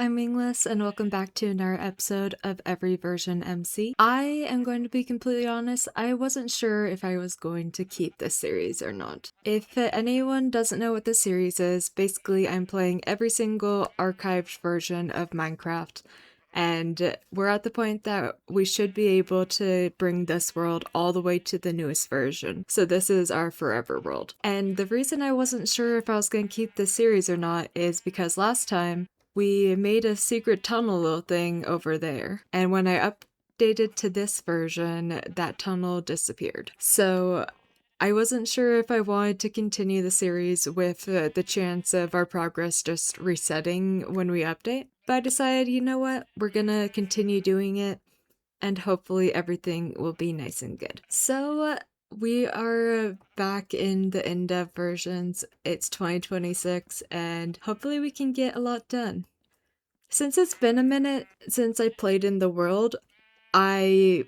I'm Winglyss, and welcome back to another episode of Every Version MC. I am going to be completely honest, I wasn't sure if I was going to keep this series or not. If anyone doesn't know what this series is, basically I'm playing every single archived version of Minecraft, and we're at the point that we should be able to bring this world all the way to the newest version. So this is our forever world. And the reason I wasn't sure if I was going to keep this series or not is because last time we made a secret tunnel little thing over there. And when I updated to this version, that tunnel disappeared. So I wasn't sure if I wanted to continue the series with the chance of our progress just resetting when we update. But I decided, you know what, we're gonna continue doing it, and hopefully everything will be nice and good. So we are back in the InfDev versions. It's 2026, and hopefully we can get a lot done. Since it's been a minute since I played in the world, I'm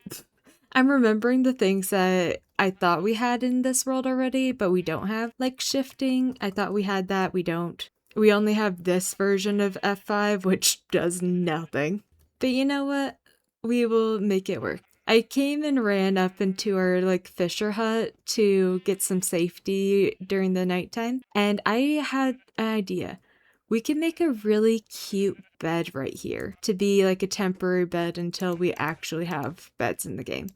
remembering the things that I thought we had in this world already, but we don't have. Like shifting, I thought we had that, we don't. We only have this version of F5, which does nothing. But you know what? We will make it work. I came and ran up into our fisher hut to get some safety during the nighttime, and I had an idea. We can make a really cute bed right here to be like a temporary bed until we actually have beds in the game.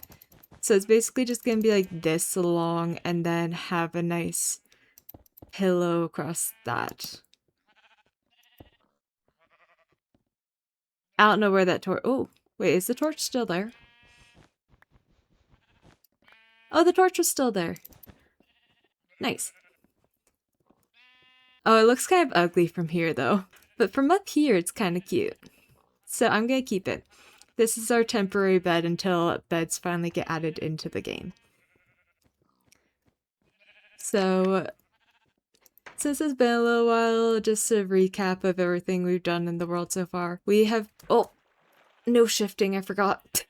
So it's basically just gonna be like this long and then have a nice pillow across that. I don't know where that torch— oh, wait, is the torch still there? Oh, the torch was still there. Nice. Oh, it looks kind of ugly from here though. But from up here, it's kind of cute. So I'm gonna keep it. This is our temporary bed until beds finally get added into the game. So, since it's been a little while, just a recap of everything we've done in the world so far. We have— oh, no shifting, I forgot.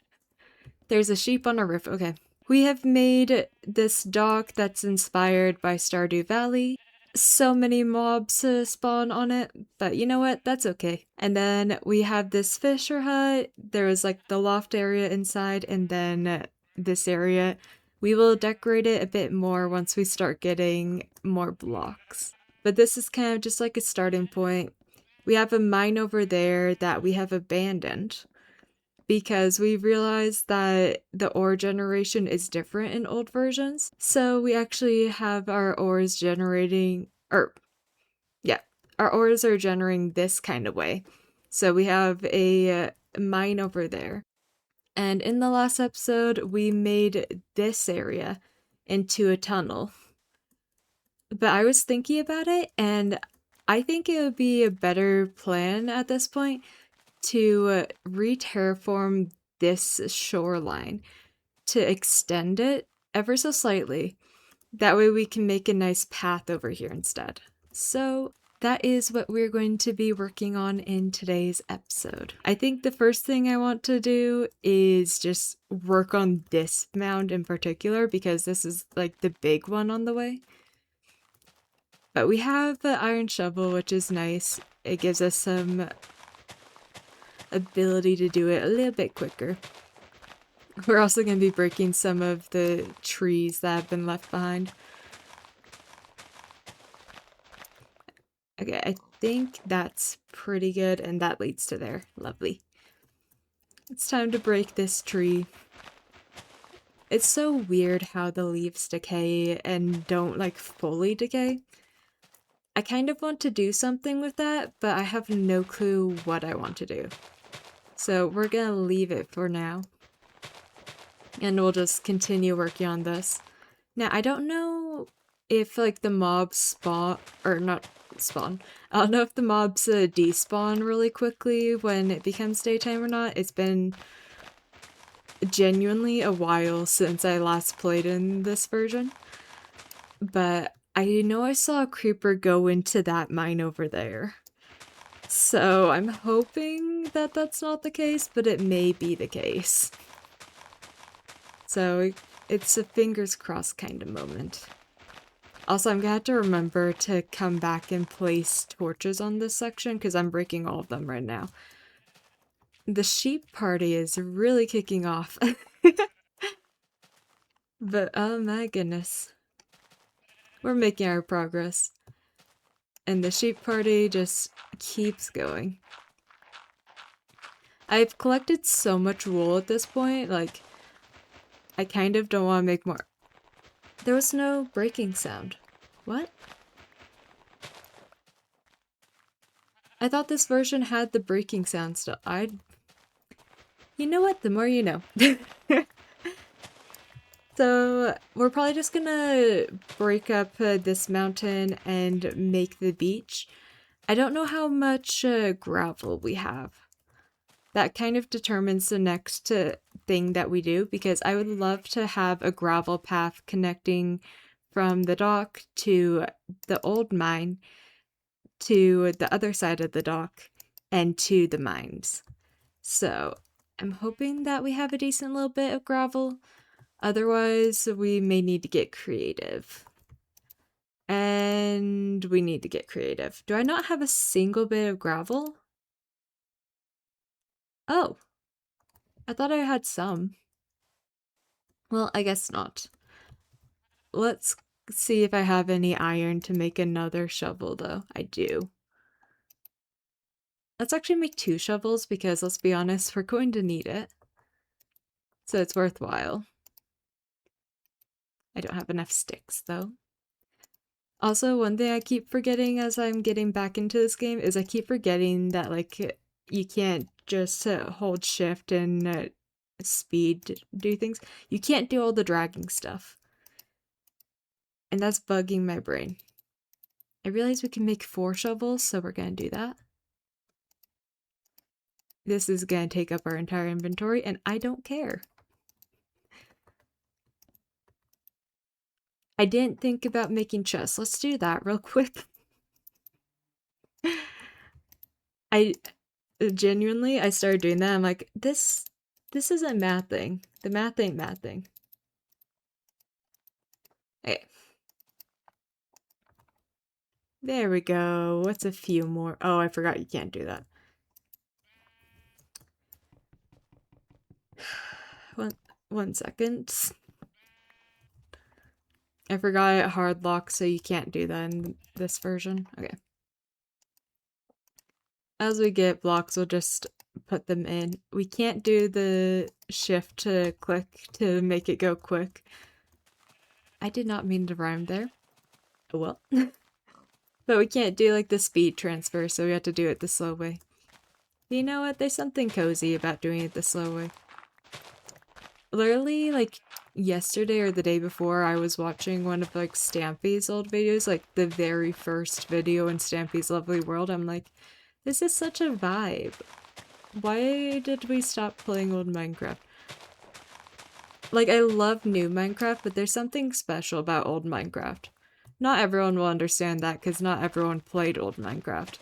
There's a sheep on a roof, okay. We have made this dock that's inspired by Stardew Valley. So many mobs spawn on it, but you know what? That's okay. And then we have this fisher hut. There is like the loft area inside, and then this area. We will decorate it a bit more once we start getting more blocks. But this is kind of just like a starting point. We have a mine over there that we have abandoned because we realized that the ore generation is different in old versions. So we actually have our ores generating— our ores are generating this kind of way. So we have a mine over there. And in the last episode, we made this area into a tunnel. But I was thinking about it, and I think it would be a better plan at this point to re-terraform this shoreline to extend it ever so slightly. That way we can make a nice path over here instead. So that is what we're going to be working on in today's episode. I think the first thing I want to do is just work on this mound in particular because this is like the big one on the way. But we have the iron shovel, which is nice. It gives us some ability to do it a little bit quicker. We're also going to be breaking some of the trees that have been left behind. Okay, I think that's pretty good, and that leads to there. Lovely. It's time to break this tree. It's so weird how the leaves decay and don't like fully decay. I kind of want to do something with that, but I have no clue what I want to do. So we're gonna leave it for now. And we'll just continue working on this. Now, I don't know if like the mobs spawn— or not spawn. I don't know if the mobs despawn really quickly when it becomes daytime or not. It's been genuinely a while since I last played in this version. But I know I saw a creeper go into that mine over there. So I'm hoping that that's not the case, but it may be the case. So it's a fingers crossed kind of moment. Also, I'm gonna have to remember to come back and place torches on this section because I'm breaking all of them right now. The sheep party is really kicking off. But oh my goodness. We're making our progress. And the sheep party just keeps going. I've collected so much wool at this point, like, I kind of don't want to make more. There was no breaking sound. What? I thought this version had the breaking sound still. You know what? The more you know. So, we're probably just gonna break up this mountain and make the beach. I don't know how much gravel we have. That kind of determines the next thing that we do, because I would love to have a gravel path connecting from the dock to the old mine, to the other side of the dock, and to the mines. So I'm hoping that we have a decent little bit of gravel. Otherwise, we may need to get creative. And we need to get creative. Do I not have a single bit of gravel? Oh, I thought I had some. Well, I guess not. Let's see if I have any iron to make another shovel, though. I do. Let's actually make 2 shovels because, let's be honest, we're going to need it. So it's worthwhile. I don't have enough sticks, though. Also, one thing I keep forgetting as I'm getting back into this game is I keep forgetting that, like, you can't just hold shift and speed do things. You can't do all the dragging stuff. And that's bugging my brain. I realize we can make 4 shovels, so we're gonna do that. This is gonna take up our entire inventory, and I don't care. I didn't think about making chests. Let's do that real quick. I genuinely, I started doing that. I'm like, this isn't math thing. The math ain't math thing. Okay. There we go. What's a few more? Oh, I forgot you can't do that. One second. I forgot hard lock, so you can't do that in this version. Okay. As we get blocks, we'll just put them in. We can't do the shift to click to make it go quick. I did not mean to rhyme there. Oh well. But we can't do like the speed transfer, so we have to do it the slow way. You know what? There's something cozy about doing it the slow way. Literally, like, yesterday or the day before, I was watching one of, like, Stampy's old videos, like, the very first video in Stampy's Lovely World. I'm like, this is such a vibe. Why did we stop playing old Minecraft? Like, I love new Minecraft, but there's something special about old Minecraft. Not everyone will understand that, because not everyone played old Minecraft.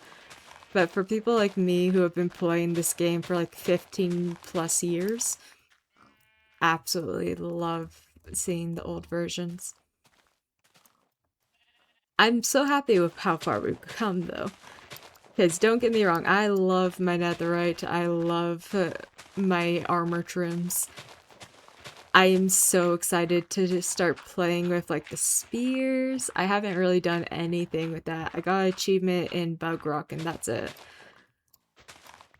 But for people like me who have been playing this game for, like, 15 plus years, absolutely love seeing the old versions. I'm so happy with how far we've come, though. Because don't get me wrong, I love my netherite, I love my armor trims. I am so excited to just start playing with, like, the spears. I haven't really done anything with that. I got an achievement in Bug Rock, and that's it.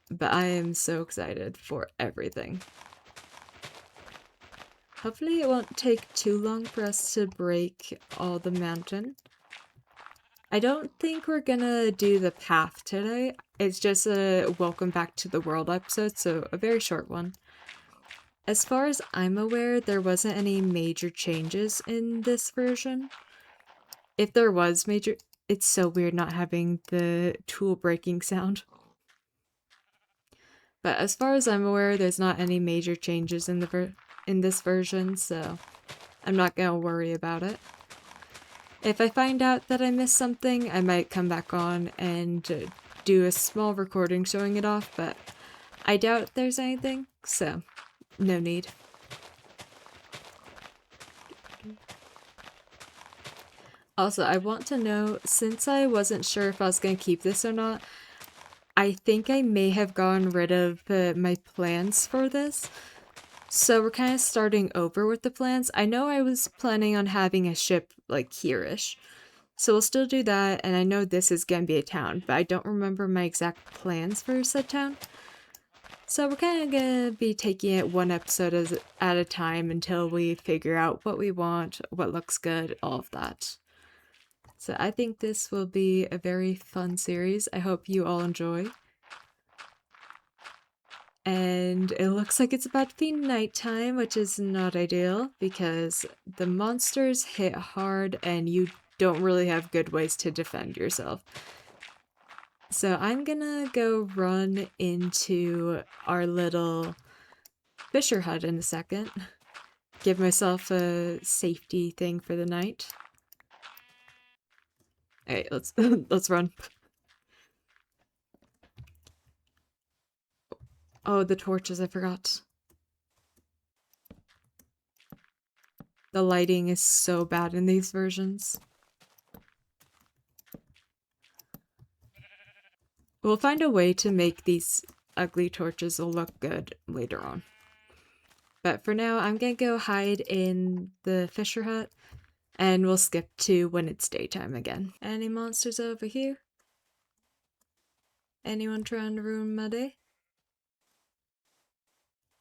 But I am so excited for everything. Hopefully it won't take too long for us to break all the mountain. I don't think we're gonna do the path today. It's just a welcome back to the world episode, so a very short one. As far as I'm aware, there wasn't any major changes in this version. If there was major... It's so weird not having the tool breaking sound. But as far as I'm aware, there's not any major changes in this version, so I'm not gonna worry about it. If I find out that I missed something, I might come back on and do a small recording showing it off, but I doubt there's anything, so no need. Also, I want to know, since I wasn't sure if I was going to keep this or not, I think I may have gotten rid of my plans for this. So we're kind of starting over with the plans. I know I was planning on having a ship like here-ish. So we'll still do that, and I know this is going to be a town, but I don't remember my exact plans for said town. So we're kind of going to be taking it one episode at a time until we figure out what we want, what looks good, all of that. So I think this will be a very fun series. I hope you all enjoy. And it looks like it's about to be nighttime, which is not ideal because the monsters hit hard and you don't really have good ways to defend yourself. So I'm gonna go run into our little fisher hut in a second. Give myself a safety thing for the night. Alright, let's run. Oh, the torches, I forgot. The lighting is so bad in these versions. We'll find a way to make these ugly torches look good later on. But for now, I'm gonna go hide in the fisher hut, and we'll skip to when it's daytime again. Any monsters over here? Anyone trying to ruin my day?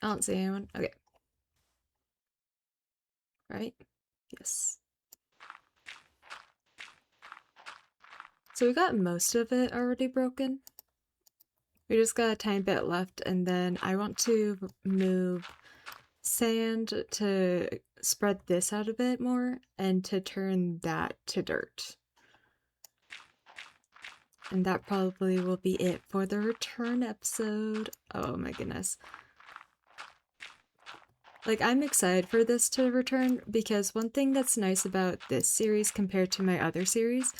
I don't see anyone. Okay. Right? Yes. So we got most of it already broken. We just got a tiny bit left, and then I want to move sand to spread this out a bit more and to turn that to dirt. And that probably will be it for the return episode. Oh my goodness. Like, I'm excited for this to return because one thing that's nice about this series compared to my other series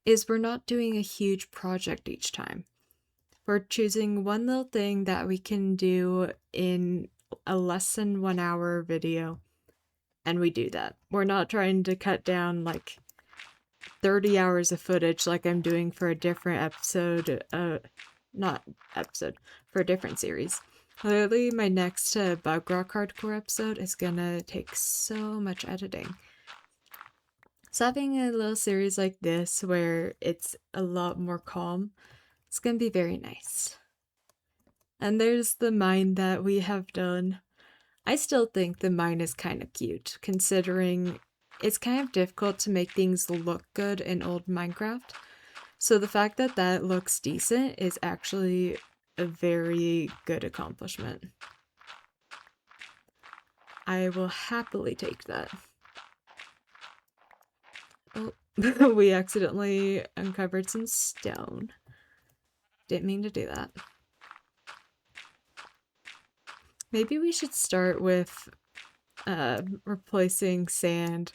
is we're not doing a huge project each time. We're choosing one little thing that we can do in a less than 1 hour video, and we do that. We're not trying to cut down like 30 hours of footage like I'm doing for a different episode, for a different series. Literally, my next Bug Rock Hardcore episode is gonna take so much editing. So having a little series like this where it's a lot more calm, it's gonna be very nice. And there's the mine that we have done. I still think the mine is kind of cute, considering it's kind of difficult to make things look good in old Minecraft. So the fact that that looks decent is actually a very good accomplishment. I will happily take that. Oh, we accidentally uncovered some stone. Didn't mean to do that. Maybe we should start with replacing sand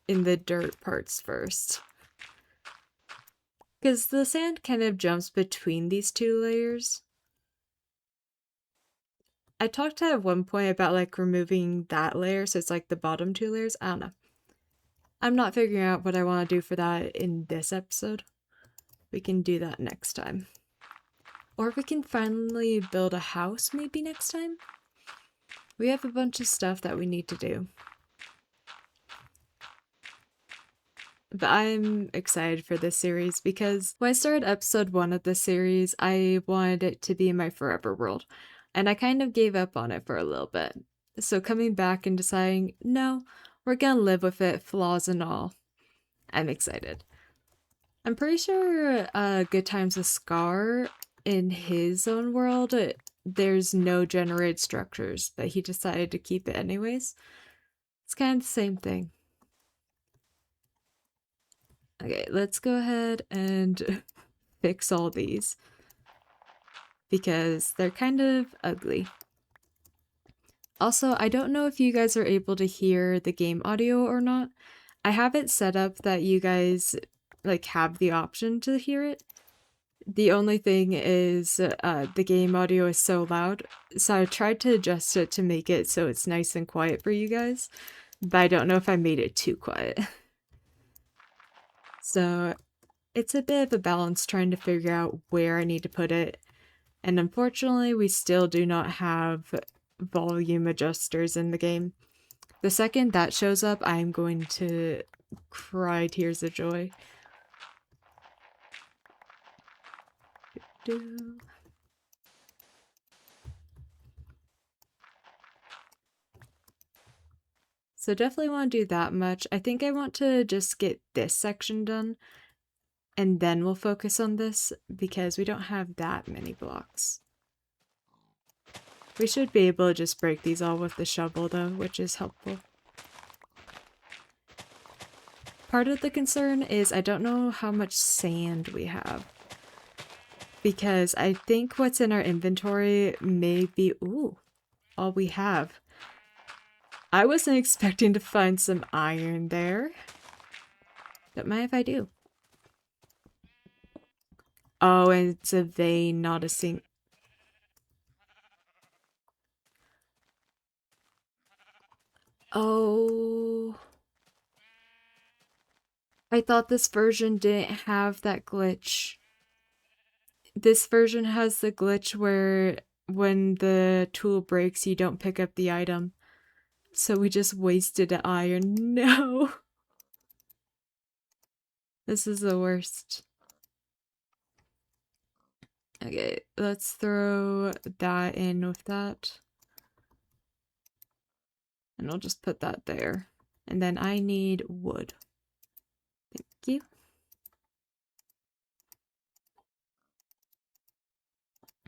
in the dirt parts first. Because the sand kind of jumps between these two layers. I talked at one point about like removing that layer, so it's like the bottom two layers. I don't know. I'm not figuring out what I want to do for that in this episode. We can do that next time. Or we can finally build a house maybe next time. We have a bunch of stuff that we need to do. But I'm excited for this series because when I started episode 1 of this series, I wanted it to be my forever world. And I kind of gave up on it for a little bit. So coming back and deciding, no, we're gonna live with it, flaws and all. I'm excited. I'm pretty sure Good Times with Scar, in his own world, there's no generated structures, but he decided to keep it anyways. It's kind of the same thing. Okay, let's go ahead and fix all these because they're kind of ugly. Also, I don't know if you guys are able to hear the game audio or not. I have it set up that you guys like have the option to hear it. The only thing is the game audio is so loud, so I tried to adjust it to make it so it's nice and quiet for you guys, but I don't know if I made it too quiet. So it's a bit of a balance trying to figure out where I need to put it. And unfortunately, we still do not have volume adjusters in the game. The second that shows up, I'm going to cry tears of joy. So definitely want to do that much. I think I want to just get this section done, and then we'll focus on this because we don't have that many blocks. We should be able to just break these all with the shovel though, which is helpful. Part of the concern is I don't know how much sand we have, because I think what's in our inventory may be, ooh, all we have. I wasn't expecting to find some iron there. Don't mind if I do. Oh, and it's a vein, not a sink. Oh. I thought this version didn't have that glitch. This version has the glitch where when the tool breaks, you don't pick up the item. So we just wasted an iron. No! This is the worst. Okay, let's throw that in with that. And I'll just put that there. And then I need wood. Thank you.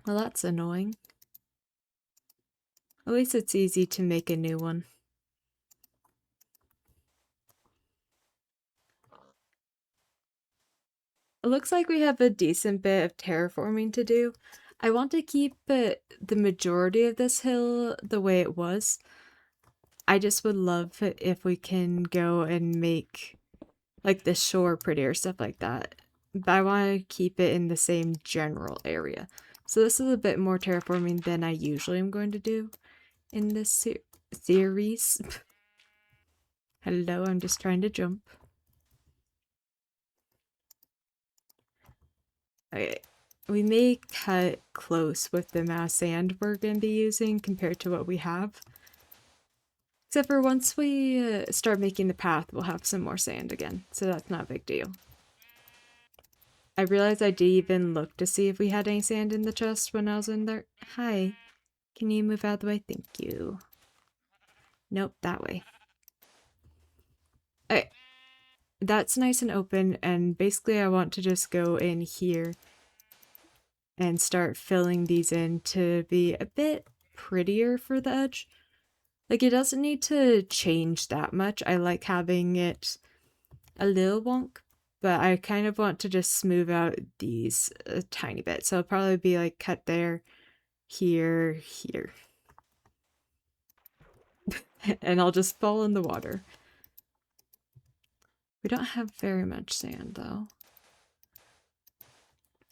Well, that's annoying. At least it's easy to make a new one. It looks like we have a decent bit of terraforming to do. I want to keep the majority of this hill the way it was. I just would love it if we can go and make like the shore prettier, stuff like that. But I want to keep it in the same general area. So this is a bit more terraforming than I usually am going to do in this series. Hello, I'm just trying to jump. Okay, we may cut close with the amount of sand we're going to be using compared to what we have. Except for once we start making the path, we'll have some more sand again, so that's not a big deal. I realized I did even look to see if we had any sand in the chest when I was in there. Hi, can you move out of the way? Thank you. Nope, that way. Okay, that's nice and open, and basically I want to just go in here and start filling these in to be a bit prettier for the edge. Like, it doesn't need to change that much. I like having it a little wonk, but I kind of want to just smooth out these a tiny bit. So it'll probably be like cut there, here, here. And I'll just fall in the water. We don't have very much sand though.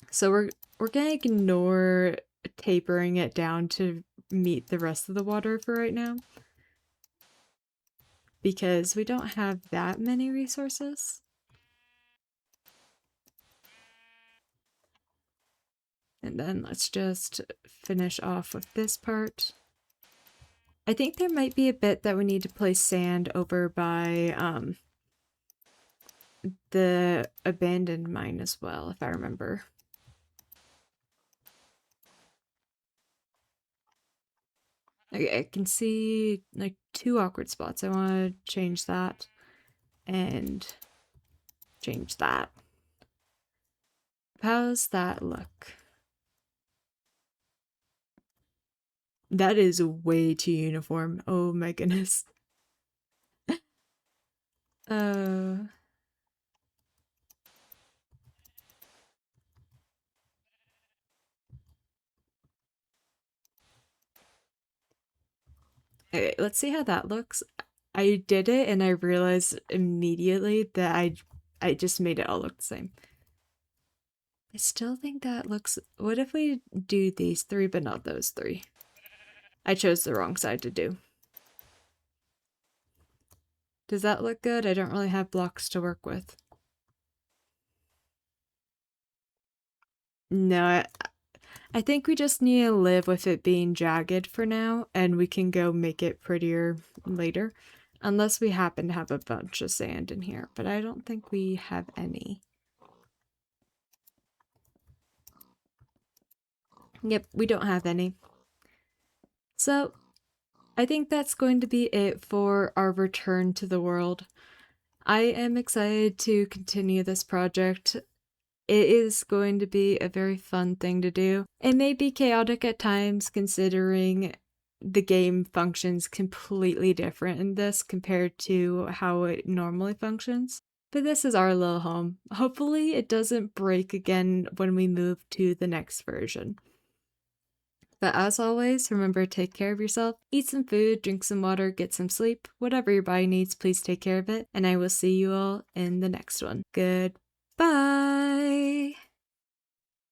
So we're gonna ignore tapering it down to meet the rest of the water for right now, because we don't have that many resources. And then let's just finish off with this part. I think there might be a bit that we need to place sand over by the abandoned mine as well, if I remember. Okay, I can see like 2 awkward spots. I want to change that and change that. How's that look? That is way too uniform. Oh my goodness. Uh... Okay, let's see how that looks. I did it and I realized immediately that I just made it all look the same. I still think that looks... What if we do these 3 but not those 3? I chose the wrong side to do. Does that look good? I don't really have blocks to work with. No, I think we just need to live with it being jagged for now, and we can go make it prettier later. Unless we happen to have a bunch of sand in here, but I don't think we have any. Yep, we don't have any. So, I think that's going to be it for our return to the world. I am excited to continue this project. It is going to be a very fun thing to do. It may be chaotic at times considering the game functions completely different in this compared to how it normally functions. But this is our little home. Hopefully it doesn't break again when we move to the next version. But as always, remember to take care of yourself, eat some food, drink some water, get some sleep, whatever your body needs, please take care of it, and I will see you all in the next one. Goodbye!